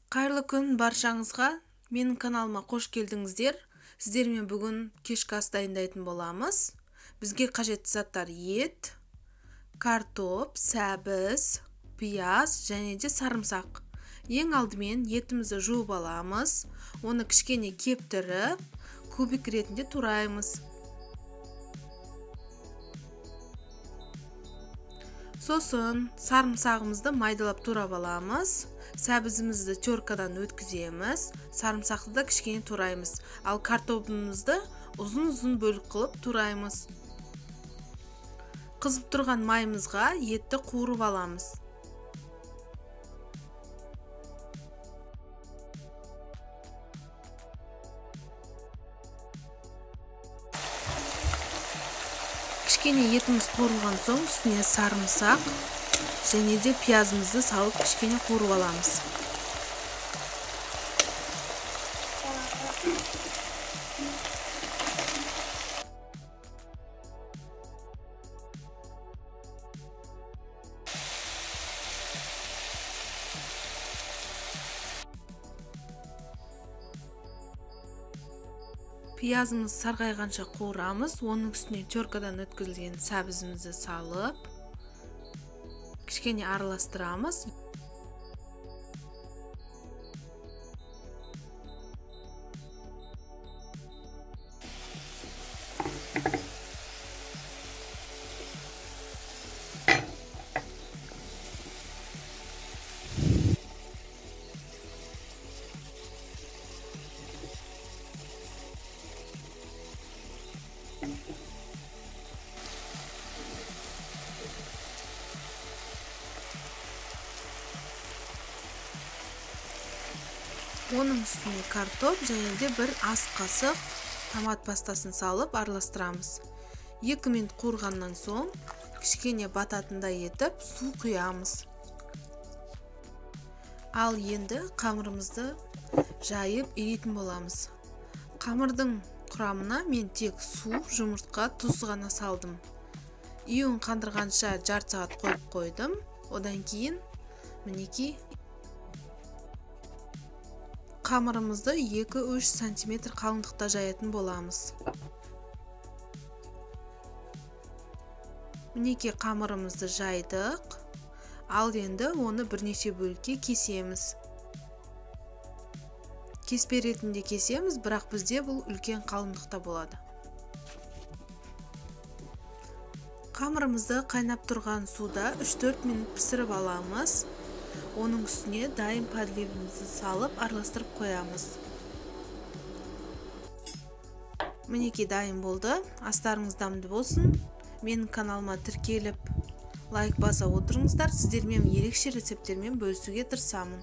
Қайырлы күн баршаңызға. Менің каналыма қош келдіңіздер. Сіздермен бүгін кешкі ас дайындайтын боламыз. Бізге қажетті заттар ет, картоп, сәбіз, пияз және де сарымсақ. Ең алдымен етімізді жуып аламыз. Оны кішкене кептіріп, кубик ретінде тураймыз. Сосын сарымсағымызды майдалап турап аламыз. Сәбізімізді теркадан өткіземіз. Сарымсақты да кішкене тураймыз. Ал картопымызды ұзын-ұзын бөлік қылып тураймыз. Қызып тұрған майымызға етті қуырып аламыз. Кішкене етіміз қуырылған соң үстіне сарымсақ және де пиязымызды салып кішкене қуырып аламыз. Пиязымыз сарғайғанша қуырамыз. Оның үстіне теркадан өткізілген сәбізімізді салып, кішкене араластырамыз. Оның үстіне картоп және де бір ас қасық томат пастасын салып араластырамыз. 2 минут қуырғаннан соң кішкене бататындай етіп су құямыз. Ал енді қамырымызды жайып еритін боламыз. Қамырдың құрамына мен тек су, жұмыртқа, тұз ғана салдым. Үйін қандырғанша жарты сағат қойып қойдым. Одан кейін мінекей қамырымызды 2-3 см қалыңдықта жаятын боламыз. Мінекей қамырымызды жайдық. Ал енді оны бірнеше бөлікке кесеміз. Кеспе ретінде кесеміз, бірақ бізде бұл үлкен қалыңдықта болады. Қамырымызды қайнап тұрған суда 3-4 минут пісіріп аламыз. Оның үстіне дайын подливімізді салып араластырып қоямыз. Мінекей дайын болды. Астарыңыз дәмді болсын. Менің каналыма тіркеліп, лайк баса отырыңыздар. Сіздермен ерекше рецепттермен бөлісуге тырысамын.